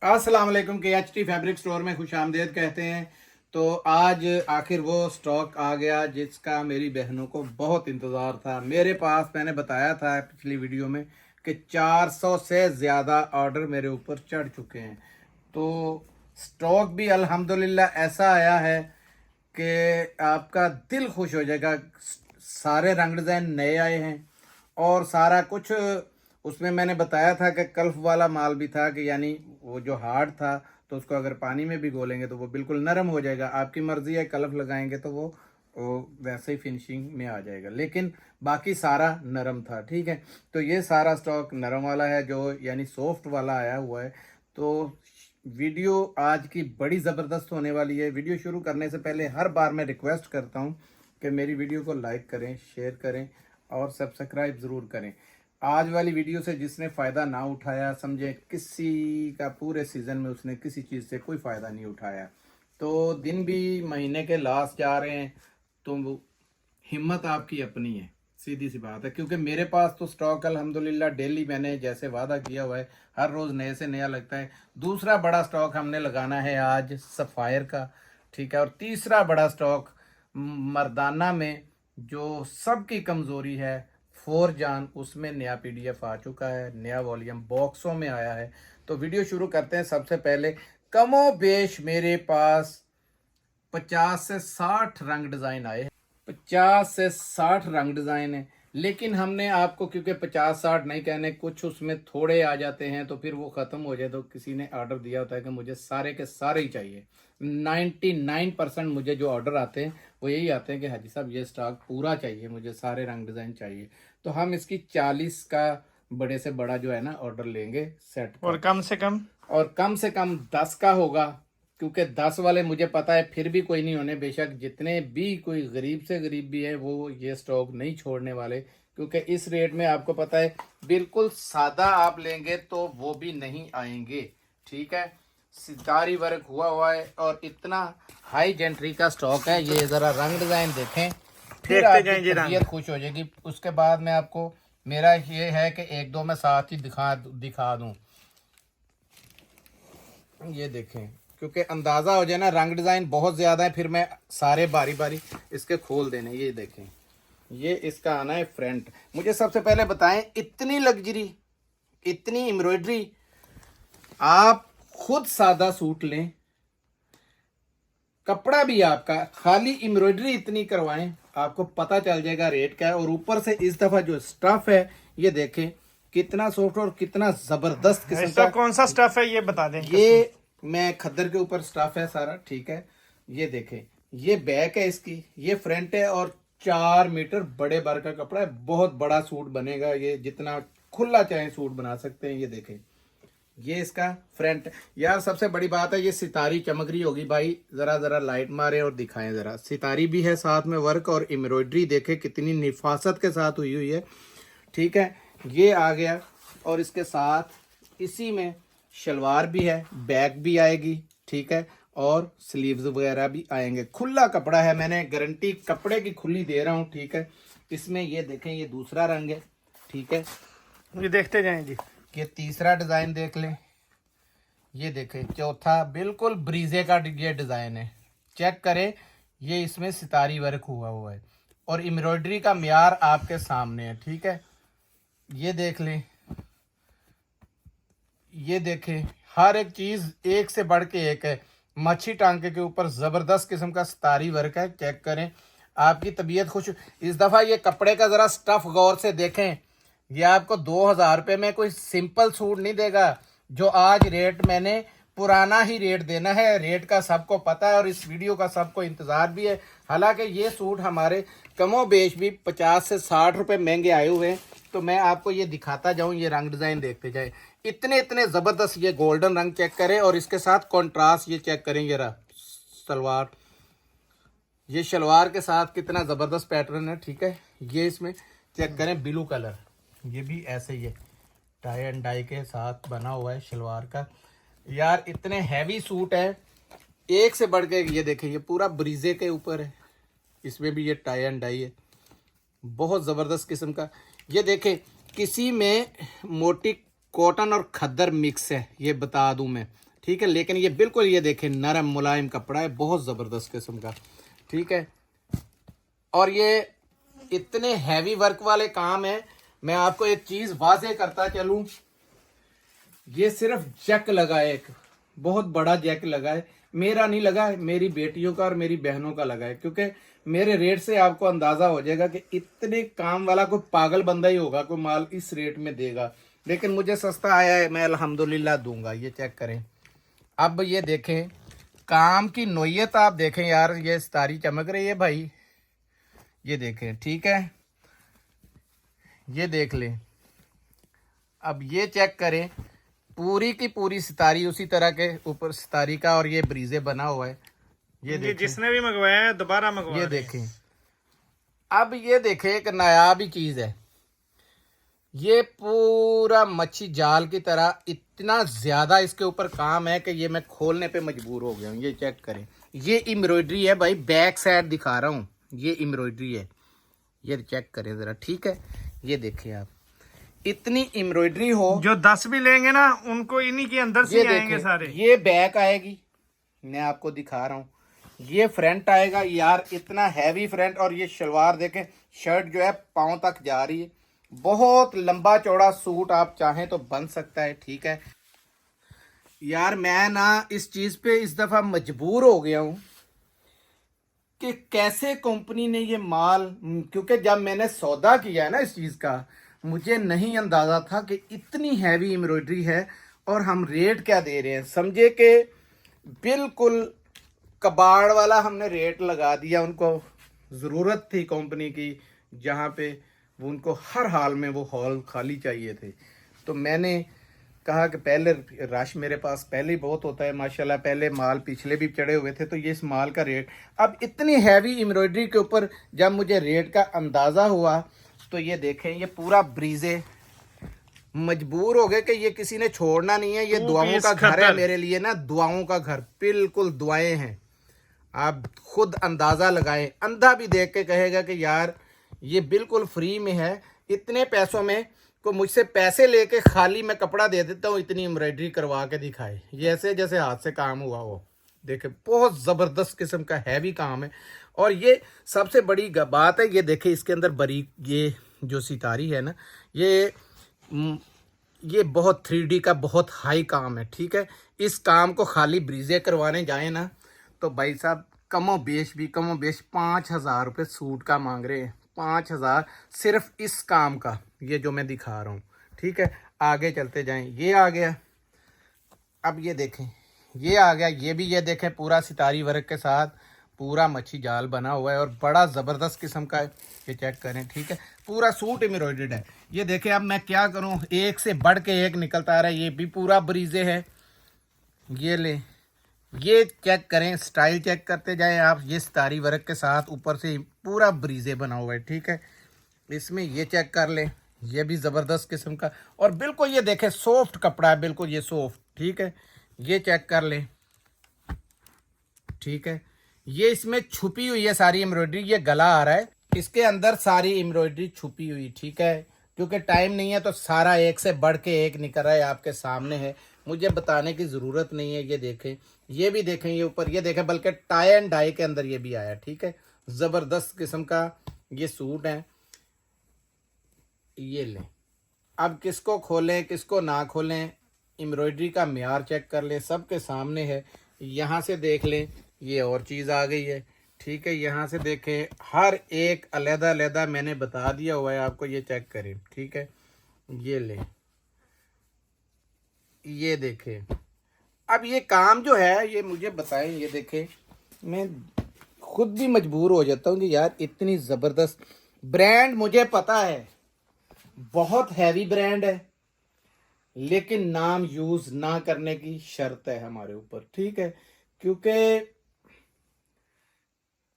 अस्सलाम वालेकुम के एच टी फैब्रिक स्टोर में खुश आमदेद कहते हैं। तो आज आखिर वो स्टॉक आ गया जिसका मेरी बहनों को बहुत इंतज़ार था। मेरे पास मैंने बताया था पिछली वीडियो में कि 400 से ज़्यादा ऑर्डर मेरे ऊपर चढ़ चुके हैं। तो स्टॉक भी अल्हम्दुलिल्लाह ऐसा आया है कि आपका दिल खुश हो जाएगा। सारे रंग डिज़ाइन नए आए हैं और सारा कुछ उसमें मैंने बताया था कि कल्फ वाला माल भी था कि यानी वो जो हार्ड था तो उसको अगर पानी में भी घोलेंगे तो वो बिल्कुल नरम हो जाएगा। आपकी मर्जी है, कल्फ लगाएंगे तो वो वैसे ही फिनिशिंग में आ जाएगा, लेकिन बाकी सारा नरम था। ठीक है, तो ये सारा स्टॉक नरम वाला है जो यानी सॉफ्ट वाला आया हुआ है। तो वीडियो आज की बड़ी ज़बरदस्त होने वाली है। वीडियो शुरू करने से पहले हर बार मैं रिक्वेस्ट करता हूँ कि मेरी वीडियो को लाइक करें, शेयर करें और सब्सक्राइब ज़रूर करें। आज वाली वीडियो से जिसने फ़ायदा ना उठाया, समझे किसी का पूरे सीज़न में उसने किसी चीज़ से कोई फ़ायदा नहीं उठाया। तो दिन भी महीने के लास्ट जा रहे हैं तो हिम्मत आपकी अपनी है, सीधी सी बात है। क्योंकि मेरे पास तो स्टॉक अल्हम्दुलिल्लाह डेली मैंने जैसे वादा किया हुआ है हर रोज़ नए से नया लगता है। दूसरा बड़ा स्टॉक हमने लगाना है आज सफ़ायर का, ठीक है। और तीसरा बड़ा स्टॉक मर्दाना में जो सबकी कमज़ोरी है फोर जान, उसमें नया पीडीएफ आ चुका है, नया वॉल्यूम बॉक्सों में आया है। तो वीडियो शुरू करते हैं। सबसे पहले कमो बेश मेरे पास 50 से 60 रंग डिज़ाइन आए हैं। 50 से 60 रंग डिज़ाइन है, लेकिन हमने आपको क्योंकि 50-60 नहीं कहने, कुछ उसमें थोड़े आ जाते हैं तो फिर वो ख़त्म हो जाए। तो किसी ने ऑर्डर दिया होता है कि मुझे सारे के सारे ही चाहिए। 99% मुझे जो ऑर्डर आते हैं वो यही आते हैं कि हाजी साहब ये स्टॉक पूरा चाहिए, मुझे सारे रंग डिज़ाइन चाहिए। तो हम इसकी 40 का बड़े से बड़ा जो है ना ऑर्डर लेंगे सेट और का, कम से कम और कम से कम 10 का होगा। क्योंकि 10 वाले मुझे पता है फिर भी कोई नहीं होने, बेशक जितने भी कोई गरीब से गरीब भी है वो ये स्टॉक नहीं छोड़ने वाले। क्योंकि इस रेट में आपको पता है बिल्कुल सादा आप लेंगे तो वो भी नहीं आएंगे। ठीक है, सितारी वर्क हुआ है और इतना हाई जेंट्री का स्टॉक है। ये ज़रा रंग डिज़ाइन देखें, फिर देखते आपकी जाएंगे रंग। तबीयत खुश हो जाएगी। उसके बाद मैं आपको, मेरा ये है कि एक दो मैं साथ ही दिखा दूं। ये देखें, क्योंकि अंदाज़ा हो जाए ना, रंग डिज़ाइन बहुत ज़्यादा है, फिर मैं सारे बारी बारी इसके खोल देने। ये देखें, ये इसका आना है फ्रंट। मुझे सबसे पहले बताएं, इतनी लग्जरी, इतनी एम्ब्रॉयडरी, आप खुद सादा सूट लें, कपड़ा भी आपका, खाली एम्ब्रॉयडरी इतनी करवाएं, आपको पता चल जाएगा रेट क्या है। और ऊपर से इस दफ़ा जो स्टफ़ है ये देखें कितना सॉफ्ट और कितना ज़बरदस्त किस्म ऐसा का। कौन सा स्टफ है ये बता दें कस्टमर। ये मैं खद्दर के ऊपर स्टफ है सारा, ठीक है। ये देखें, ये बैक है इसकी, ये फ्रंट है और 4 मीटर बड़े बार का कपड़ा है। बहुत बड़ा सूट बनेगा ये, जितना खुला चाहे सूट बना सकते हैं। ये देखें, ये इसका फ्रंट। यार सबसे बड़ी बात है, ये सितारी चमक रही होगी भाई, जरा जरा लाइट मारे और दिखाएं जरा। सितारी भी है साथ में वर्क, और एम्ब्रॉयडरी देखे कितनी निफासत के साथ हुई हुई है। ठीक है, ये आ गया। और इसके साथ इसी में शलवार भी है, बैक भी आएगी, ठीक है, और स्लीव्स वगैरह भी आएंगे। खुला कपड़ा है, मैंने गारंटी कपड़े की खुली दे रहा हूँ। ठीक है, इसमें ये देखें, ये दूसरा रंग है, ठीक है। ये देखते जाएं जी। ये तीसरा डिज़ाइन देख लें, ये देखें। चौथा बिल्कुल ब्रीजे का ये डिज़ाइन है, चेक करें। ये इसमें सितारी वर्क हुआ है और एम्ब्रॉयडरी का म्यार आपके सामने है, ठीक है। ये देख लें, ये देखें, हर एक चीज़ एक से बढ़ के एक है। मच्छी टांके के ऊपर ज़बरदस्त किस्म का सितारी वर्क है, चेक करें, आपकी तबीयत खुश। इस दफ़ा ये कपड़े का ज़रा स्टफ़ गौर से देखें। ये आपको 2000 रुपये में कोई सिंपल सूट नहीं देगा। जो आज रेट मैंने पुराना ही रेट देना है, रेट का सबको पता है और इस वीडियो का सबको इंतज़ार भी है। हालांकि ये सूट हमारे कमो बेश भी 50 से 60 रुपये महंगे आए हुए हैं। तो मैं आपको ये दिखाता जाऊं, ये रंग डिज़ाइन देखते जाए। इतने इतने ज़बरदस्त ये गोल्डन रंग चेक करें और इसके साथ कॉन्ट्रास्ट ये चेक करें। ये रहा सलवार, ये शलवार के साथ कितना ज़बरदस्त पैटर्न है, ठीक है। ये इसमें चेक करें ब्लू कलर, ये भी ऐसे ही है, टाई एंड डाई के साथ बना हुआ है शलवार का। यार इतने हैवी सूट है, एक से बढ़ के। ये देखें, ये पूरा ब्रीजे के ऊपर है, इसमें भी ये टाई एंड डाई है, बहुत ज़बरदस्त किस्म का। ये देखें, किसी में मोटी कॉटन और खद्दर मिक्स है, ये बता दूं मैं। ठीक है। लेकिन ये बिल्कुल ये देखें नरम मुलायम कपड़ा है, बहुत ज़बरदस्त किस्म का, ठीक है। और ये इतने हैवी वर्क वाले काम है। मैं आपको एक चीज़ वाज़ेह करता चलूँ, ये सिर्फ जैक लगा है, एक बहुत बड़ा जैक लगा है, मेरा नहीं लगा है, मेरी बेटियों का और मेरी बहनों का लगा है। क्योंकि मेरे रेट से आपको अंदाजा हो जाएगा कि इतने काम वाला कोई पागल बंदा ही होगा कोई माल इस रेट में देगा। लेकिन मुझे सस्ता आया है, मैं अल्हम्दुलिल्लाह दूंगा। ये चेक करें। अब ये देखें काम की नोयत, आप देखें यार, ये सितारी चमक रही है भाई, ये देखें, ठीक है, ये देख लें। अब ये चेक करें, पूरी की पूरी सितारी उसी तरह के ऊपर सितारी का, और ये ब्रीजे बना हुआ है। ये देखें, जिसने भी मंगवाया है दोबारा मंगवा, ये देखें। अब ये देखें एक नायाब ही चीज है, ये पूरा मच्छी जाल की तरह इतना ज्यादा इसके ऊपर काम है कि ये मैं खोलने पे मजबूर हो गया हूँ। ये चेक करें, ये एम्ब्रॉयडरी है भाई, बैक साइड दिखा रहा हूँ, ये एम्ब्रॉयडरी है, ये चेक करें जरा, ठीक है। ये देखें आप, इतनी एम्ब्रॉयडरी हो, जो 10 भी लेंगे ना उनको इन्हीं के अंदर से ये ही आएंगे देखें, सारे। ये बैक आएगी, मैं आपको दिखा रहा हूँ, ये फ्रंट आएगा यार, इतना हैवी फ्रंट। और ये शलवार देखें, शर्ट जो है पाँव तक जा रही है, बहुत लंबा चौड़ा सूट आप चाहें तो बन सकता है, ठीक है यार। मैं ना इस चीज पे इस दफा मजबूर हो गया हूं कि कैसे कंपनी ने ये माल, क्योंकि जब मैंने सौदा किया है ना इस चीज का, मुझे नहीं अंदाजा था कि इतनी हैवी एम्ब्रॉयडरी है और हम रेट क्या दे रहे हैं। समझे कि बिल्कुल कबाड़ वाला हमने रेट लगा दिया। उनको ज़रूरत थी कंपनी की, जहाँ पे वो उनको हर हाल में वो हॉल खाली चाहिए थे। तो मैंने कहा कि पहले रश मेरे पास पहले ही बहुत होता है माशाल्लाह, पहले माल पिछले भी चढ़े हुए थे, तो ये इस माल का रेट, अब इतनी हैवी एम्ब्रॉयडरी के ऊपर जब मुझे रेट का अंदाज़ा हुआ, तो ये देखें, ये पूरा ब्रीजे, मजबूर हो गए कि ये किसी ने छोड़ना नहीं है। ये दुआओं का घर है मेरे लिए ना, दुआओं का घर, बिल्कुल दुआएं हैं। आप खुद अंदाजा लगाएं, अंधा भी देख के कहेगा कि यार ये बिल्कुल फ्री में है। इतने पैसों में को मुझसे पैसे लेके खाली मैं कपड़ा दे देता हूँ, इतनी एम्ब्रॉयडरी करवा के दिखाए, ये ऐसे जैसे हाथ से काम हुआ हो। देखे बहुत ज़बरदस्त किस्म का हैवी काम है। और ये सबसे बड़ी बात है, ये देखे इसके अंदर बारीक ये जो सितारी है ना, ये बहुत 3D का बहुत हाई काम है, ठीक है। इस काम को खाली ब्रीजे करवाने जाए ना, तो भाई साहब कमो बेश 5,000 रुपये सूट का मांग रहे हैं, 5,000 सिर्फ इस काम का, ये जो मैं दिखा रहा हूँ, ठीक है। आगे चलते जाएं, ये आ गया। अब ये देखें, ये आ गया, ये भी ये देखें पूरा सितारी वर्क के साथ पूरा मच्छी जाल बना हुआ है और बड़ा ज़बरदस्त किस्म का है। ये चेक करें, ठीक है, पूरा सूट एम्ब्रॉयडर्ड है। ये देखें, अब मैं क्या करूं, एक से बढ़ के एक निकलता आ रहा है। ये भी पूरा ब्रीजे है, ये ले, ये चेक करें, स्टाइल चेक करते जाएं आप। ये सितारी वर्क के साथ ऊपर से पूरा ब्रीजे बना हुआ है, ठीक है। इसमें ये चेक कर लें, ये भी ज़बरदस्त किस्म का, और बिल्कुल ये देखें सॉफ्ट कपड़ा है, बिल्कुल ये सॉफ्ट, ठीक है। ये चेक कर लें, ठीक है। ये इसमें छुपी हुई है सारी एम्ब्रॉयडरी, ये गला आ रहा है, इसके अंदर सारी एम्ब्रॉयडरी छुपी हुई, ठीक है। क्योंकि टाइम नहीं है तो सारा एक से बढ़ के एक निकल रहा है, आपके सामने है, मुझे बताने की ज़रूरत नहीं है। ये देखें, ये भी देखें, ये ऊपर ये देखें, बल्कि टाई एंड डाई के अंदर ये भी आया, ठीक है। ज़बरदस्त किस्म का ये सूट है। ये लें, अब किसको खोलें किसको ना खोलें, एम्ब्रॉयडरी का म्यार चेक कर लें, सबके सामने है। यहाँ से देख लें, ये और चीज़ आ गई है, ठीक है। यहाँ से देखें, हर एक अलहदा अलहदा मैंने बता दिया हुआ है आपको, ये चेक करें, ठीक है। ये लें, ये देखें। अब ये काम जो है ये मुझे बताएं, ये देखें, मैं खुद भी मजबूर हो जाता हूँ कि यार इतनी ज़बरदस्त ब्रांड, मुझे पता है बहुत हैवी ब्रांड है, लेकिन नाम यूज़ ना करने की शर्त है हमारे ऊपर, ठीक है। क्योंकि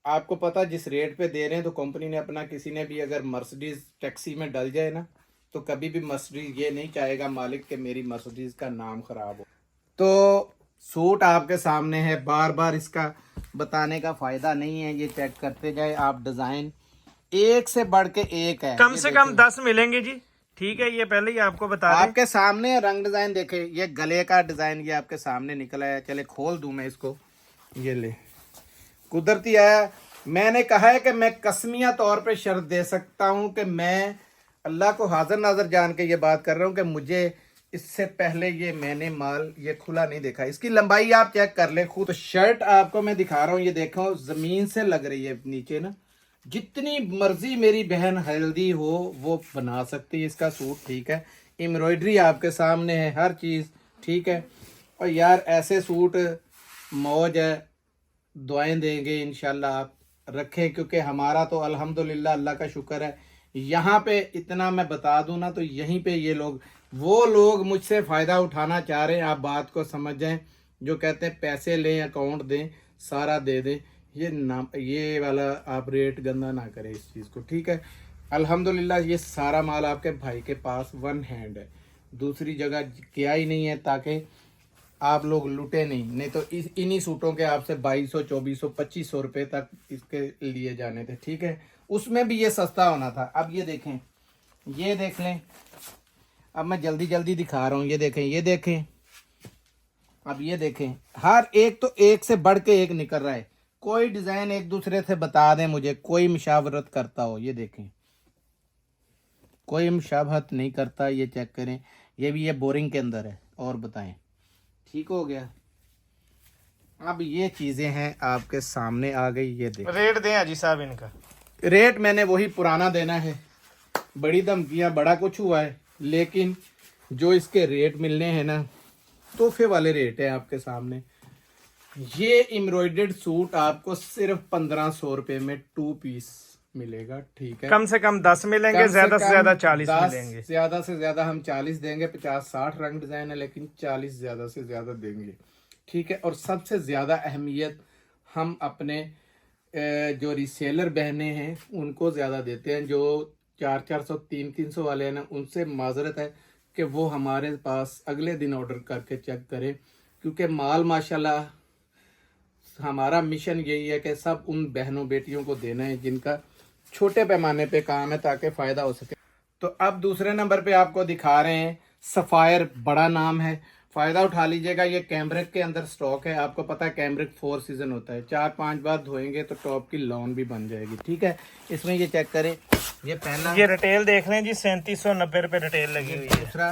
आपको पता जिस रेट पे दे रहे हैं, तो कंपनी ने अपना, किसी ने भी अगर मर्सिडीज टैक्सी में डल जाए ना, तो कभी भी मर्सिडीज ये नहीं चाहेगा मालिक कि मेरी मर्सिडीज का नाम खराब हो। तो सूट आपके सामने है, बार बार इसका बताने का फायदा नहीं है, ये चेक करते जाए आप। डिजाइन एक से बढ़ के एक है, कम से कम 10 मिलेंगे जी, ठीक है, ये पहले ही आपको बता दें। आपके सामने रंग डिजाइन देखे, ये गले का डिजाइन ये आपके सामने निकला है। चले खोल दूं मैं इसको, ये ले कुदरती आया। मैंने कहा है कि मैं कसमिया तौर पे शर्त दे सकता हूं कि मैं अल्लाह को हाजिर नाजर जान के ये बात कर रहा हूं कि मुझे इससे पहले ये मैंने माल ये खुला नहीं देखा। इसकी लंबाई आप चेक कर ले खुद। शर्ट आपको मैं दिखा रहा हूँ, ये देखो जमीन से लग रही है नीचे ना। जितनी मर्जी मेरी बहन हेल्दी हो वो बना सकती है इसका सूट, ठीक है। एम्ब्रॉयडरी आपके सामने है, हर चीज़ ठीक है। और यार ऐसे सूट मौज है, दुआएं देंगे इंशाल्लाह आप रखें, क्योंकि हमारा तो अल्हम्दुलिल्लाह अल्लाह का शुक्र है। यहाँ पे इतना मैं बता दूं ना, तो यहीं पे ये लोग वो लोग मुझसे फ़ायदा उठाना चाह रहे हैं। आप बात को समझ जाएं, जो कहते हैं पैसे लें अकाउंट दें सारा दे दें, ये ना ये वाला आप रेट गंदा ना करें इस चीज़ को, ठीक है। अल्हम्दुलिल्लाह ये सारा माल आपके भाई के पास वन हैंड है, दूसरी जगह किया ही नहीं है, ताकि आप लोग लुटे नहीं तो इन्हीं सूटों के आपसे 2200 2400 2500 रुपये तक इसके लिए जाने थे, ठीक है। उसमें भी ये सस्ता होना था। अब ये देखें, ये देख लें। अब मैं जल्दी जल्दी दिखा रहा हूँ, ये देखें, ये देखें। अब ये देखें, हर एक तो एक से बढ़ के एक निकल रहा है। कोई डिज़ाइन एक दूसरे से बता दें मुझे, कोई मुशावरत करता हो, ये देखें कोई मुशावहत नहीं करता। ये चेक करें, ये भी ये बोरिंग के अंदर है। और बताएं, ठीक हो गया। अब ये चीज़ें हैं आपके सामने आ गई, ये देखें। रेट दें हाजी साहब इनका। रेट मैंने वही पुराना देना है, बड़ी धमकियाँ बड़ा कुछ हुआ है, लेकिन जो इसके रेट मिलने हैं ना, तोहफे वाले रेट है आपके सामने। ये एम्ब्रॉयडर्ड सूट आपको सिर्फ 1500 रुपये में 2 पीस मिलेगा, ठीक है। कम से कम 10 मिलेंगे, कम से ज्यादा से कम ज्यादा 40 10 मिलेंगे। ज्यादा से ज्यादा हम 40 देंगे। 50-60 रंग डिजाइन है, लेकिन 40 ज्यादा से ज्यादा देंगे, ठीक है। और सबसे ज्यादा अहमियत हम अपने जो रीसेलर बहनें हैं उनको ज्यादा देते हैं। जो 400-400 300-300 वाले हैं ना, उनसे माजरत है कि वो हमारे पास अगले दिन ऑर्डर करके चेक करें, क्योंकि माल माशाल्लाह हमारा मिशन यही है कि सब उन बहनों बेटियों को देना है जिनका छोटे पैमाने पे काम है, ताकि फ़ायदा हो सके। तो अब दूसरे नंबर पे आपको दिखा रहे हैं सफ़ायर, बड़ा नाम है, फ़ायदा उठा लीजिएगा। ये कैमरिक के अंदर स्टॉक है। आपको पता है कैमरिक 4 सीज़न होता है, 4-5 बार धोएंगे तो टॉप की लॉन भी बन जाएगी, ठीक है। इसमें ये चेक करें, ये पहला, ये रिटेल देख लें जी, 3790 रुपये रिटेल लगी हुई है। दूसरा,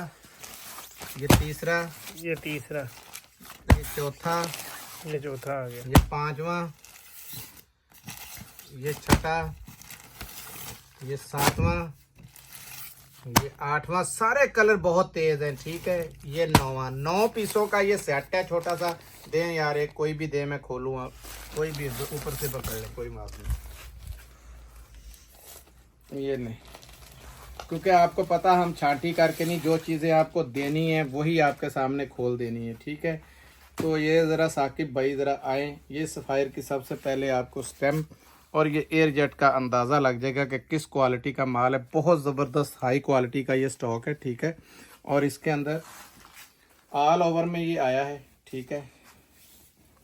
ये तीसरा, ये तीसरा, ये चौथा, ये चौथा आ गया, ये पांचवा, ये छठा, ये सातवां, ये आठवां। सारे कलर बहुत तेज हैं, ठीक है। ये 9वां, 9 पीसों का ये सेट है। छोटा सा दें यार, एक कोई भी दे, मैं खोलूँ, आप कोई भी ऊपर से पकड़ ले, कोई बात नहीं। ये नहीं, क्योंकि आपको पता हम छांटी करके नहीं, जो चीज़ें आपको देनी है वही आपके सामने खोल देनी है, ठीक है। तो ये ज़रा साकिब भाई ज़रा आए। ये सफ़ायर की सबसे पहले आपको स्टैम्प और ये एयर जेट का अंदाज़ा लग जाएगा कि किस क्वालिटी का माल है। बहुत ज़बरदस्त हाई क्वालिटी का ये स्टॉक है, ठीक है। और इसके अंदर ऑल ओवर में ये आया है, ठीक है।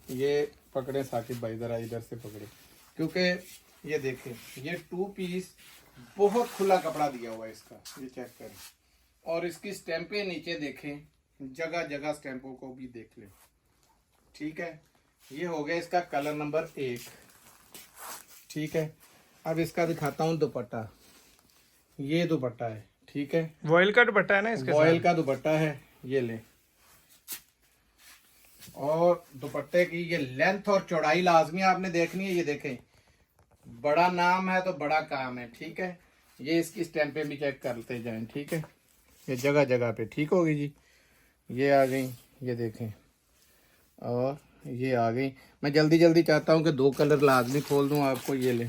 ये पकड़े साकिब भाई, ज़रा इधर से पकड़े, क्योंकि ये देखें, ये 2 पीस बहुत खुला कपड़ा दिया हुआ है इसका, ये चेक करें। और इसकी स्टैंपें नीचे देखें, जगह जगह स्टैंपों को भी देख लें, ठीक है। ये हो गया इसका कलर नंबर 1, ठीक है। अब इसका दिखाता हूँ दुपट्टा। ये दुपट्टा है, ठीक है। वॉयल का दुपट्टा है ना इसके वॉयल का दुपट्टा है, ये ले। और दुपट्टे की ये लेंथ और चौड़ाई लाजमी आपने देखनी है। ये देखें, बड़ा नाम है तो बड़ा काम है, ठीक है। ये इसकी स्टैंपें भी चेक करते जाएं, ठीक है। ये जगह जगह पे ठीक होगी जी। ये आ गई, ये देखें, और ये आ गई। मैं जल्दी जल्दी चाहता हूँ कि 2 कलर लाजमी खोल दूँ आपको। ये ले,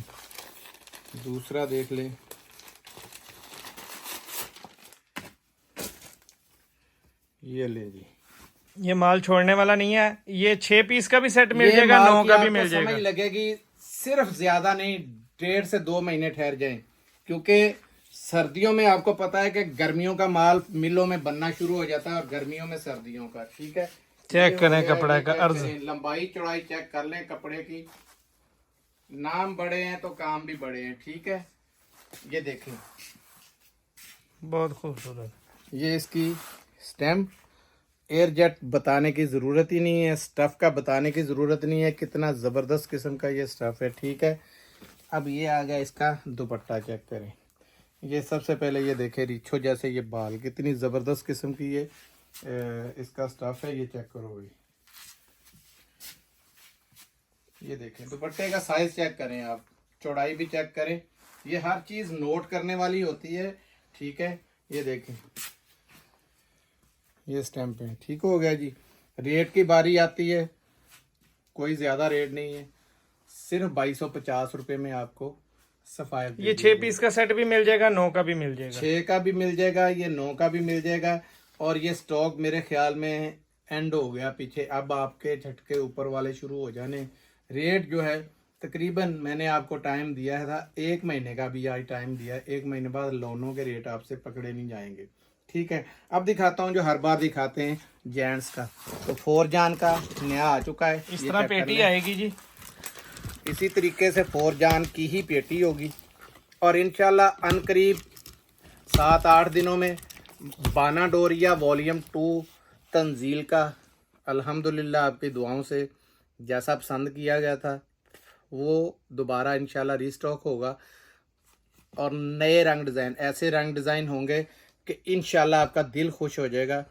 दूसरा देख ले, ये ले जी। ये माल छोड़ने वाला नहीं है। ये 6 पीस का भी सेट मिल ये जाएगा, माल 9 की का भी आपको मिल जाएगा। समझ लगेगी, सिर्फ ज्यादा नहीं, 1.5 से 2 महीने ठहर जाएं, क्योंकि सर्दियों में आपको पता है कि गर्मियों का माल मिलों में बनना शुरू हो जाता है, और गर्मियों में सर्दियों का, ठीक है। चेक करें कपड़ा का अर्ज, लंबाई चौड़ाई चेक कर लें कपड़े की। नाम बड़े हैं तो काम भी बड़े हैं, ठीक है। ये देखें, बहुत खूबसूरत। ये इसकी स्टैम्प, एयर जेट बताने की ज़रूरत ही नहीं है, स्टफ़ का बताने की ज़रूरत नहीं है, कितना ज़बरदस्त किस्म का ये स्टफ़ है। ठीक है, अब ये आ गया इसका दुपट्टा, चेक करें। ये सबसे पहले ये देखें रिछो जैसे ये बाल, कितनी ज़बरदस्त किस्म की ये इसका स्टफ़ है। ये चेक करो भाई, ये देखें दुपट्टे का साइज़ चेक करें, आप चौड़ाई भी चेक करें। ये हर चीज़ नोट करने वाली होती है। ठीक है, ये देखें ये स्टैम्प है। ठीक हो गया जी। रेट की बारी आती है, कोई ज़्यादा रेट नहीं है, सिर्फ 2250 रुपये में आपको सफ़ायर। ये 6 पीस का सेट भी मिल जाएगा, 9 का भी मिल जाएगा, 6 का भी मिल जाएगा, ये 9 का भी मिल जाएगा। और ये स्टॉक मेरे ख्याल में एंड हो गया पीछे, अब आपके झटके ऊपर वाले शुरू हो जाने। रेट जो है तकरीबन मैंने आपको टाइम दिया था 1 महीने का भी आज टाइम दिया है, 1 महीने बाद लोनों के रेट आपसे पकड़े नहीं जाएंगे। ठीक है, अब दिखाता हूँ जो हर बार दिखाते हैं जेंट्स का। तो 4 जान का नया आ चुका है, इस ये तरह चेक कर पेटी लें। आएगी जी। इसी तरीके से 4 जान की ही पेटी होगी और इंशाल्लाह अनकरीब 7-8 दिनों में बाना डोरिया वॉल्यूम 2 तंजील का अल्हम्दुलिल्लाह आपकी दुआओं से जैसा पसंद किया गया था वो दोबारा इंशाल्लाह रीस्टॉक होगा और नए रंग डिज़ाइन, ऐसे रंग डिज़ाइन होंगे कि इंशाल्लाह आपका दिल खुश हो जाएगा।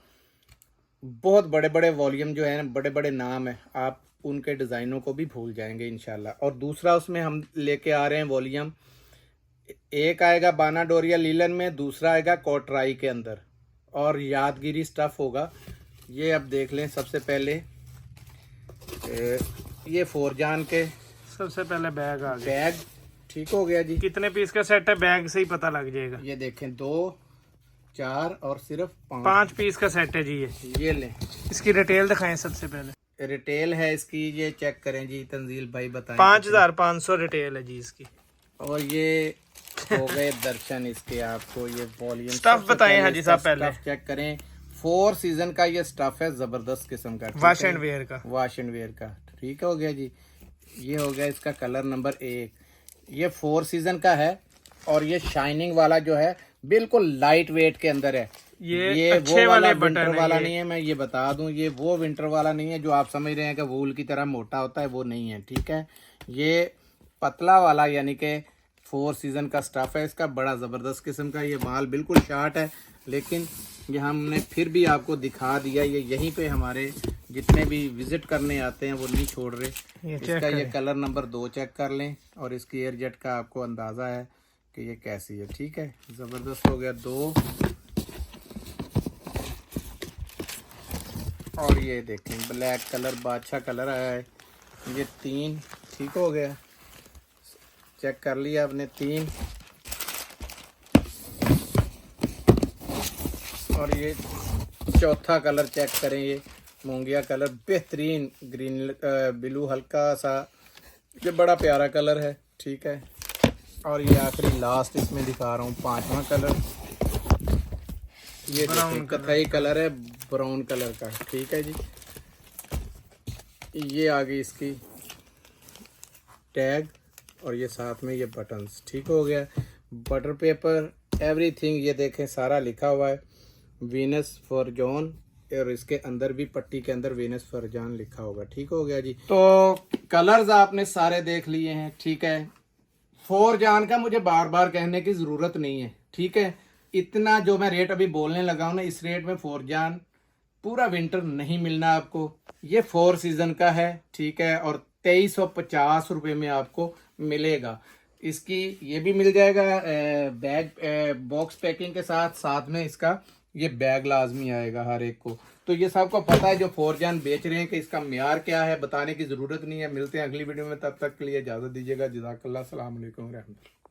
बहुत बड़े बड़े वॉल्यूम जो है ना, बड़े बड़े नाम है, आप उनके डिज़ाइनों को भी भूल जाएंगे इंशाल्लाह। और दूसरा उसमें हम लेके आ रहे हैं वॉल्यूम, एक आएगा बाना डोरिया लीलन में, दूसरा आएगा कोटराई के अंदर और यादगिरी स्टफ़ होगा। ये अब देख लें, सबसे पहले ये 4 जान के सबसे पहले बैग आ गया। बैग। ठीक हो गया जी। कितने पीस का सेट है, बैग से ही पता लग जाएगा। ये देखें 2, 4 और सिर्फ 5 पीस का सेट है जी ये लें। इसकी डिटेल दिखाएं सबसे पहले। रिटेल है इसकी, ये चेक करें जी, तंजील भाई बताएं। 5500 रिटेल है जी इसकी। और ये हो गए दर्शन इसके, आपको ये वॉल्यूम स्टफ बताएं हाजी साहब पहले। चेक करें, 4 सीजन का ये स्टफ है, जबरदस्त किस्म का, वॉश एंड वेयर का, वॉश एंड वेयर का। ठीक हो गया जी। ये हो गया इसका कलर नंबर 1, ये 4 सीजन का है और ये शाइनिंग वाला जो है बिल्कुल लाइट वेट के अंदर है। ये अच्छे वो वाला वाले विंटर बटन वाला है नहीं है, मैं ये बता दूं, ये वो विंटर वाला नहीं है जो आप समझ रहे हैं कि वूल की तरह मोटा होता है, वो नहीं है। ठीक है, ये पतला वाला यानी कि 4 सीजन का स्टफ है इसका, बड़ा ज़बरदस्त किस्म का। ये माल बिल्कुल शार्ट है, लेकिन ये हमने फिर भी आपको दिखा दिया। ये यहीं पे हमारे जितने भी विजिट करने आते हैं वो नहीं छोड़ रहे। इसका ये कलर नंबर 2 चेक कर लें और इसकी एयर जेट का आपको अंदाज़ा है कि ये कैसी है। ठीक है, ज़बरदस्त हो गया 2। और ये देखें ब्लैक कलर, बादशाह कलर आया है, ये 3। ठीक हो गया, चेक कर लिया आपने 3। और ये चौथा कलर चेक करें, ये मूंगिया कलर, बेहतरीन ग्रीन ब्लू हल्का सा, ये बड़ा प्यारा कलर है। ठीक है, और ये आखिरी लास्ट इसमें दिखा रहा हूँ 5वां कलर, ये देखें कथई कलर है, ब्राउन कलर का। ठीक है जी, ये आ गई इसकी टैग और ये साथ में ये बटन्स। ठीक हो गया, बटर पेपर एवरीथिंग, ये देखें सारा लिखा हुआ है, वीनस फॉर जॉन, और इसके अंदर भी पट्टी के अंदर वीनस फॉर जॉन लिखा होगा। ठीक हो गया जी। तो कलर्स आपने सारे देख लिए हैं। ठीक है, 4 जान का मुझे बार बार कहने की ज़रूरत नहीं है। ठीक है, इतना जो मैं रेट अभी बोलने लगा हूँ ना, इस रेट में 4 जान पूरा विंटर नहीं मिलना आपको। ये 4 सीजन का है। ठीक है, और 2350 रुपये में आपको मिलेगा। इसकी ये भी मिल जाएगा बैग, बॉक्स पैकिंग के साथ, साथ में इसका ये बैग लाजमी आएगा हर एक को। तो ये सबको पता है जो 4 जान बेच रहे हैं कि इसका म्यार क्या है, बताने की ज़रूरत नहीं है। मिलते हैं अगली वीडियो में, तब तक के लिए इजाज़त दीजिएगा। जज़ाकल्लाह, अस्सलाम वालेकुम रहमतुल्लाह।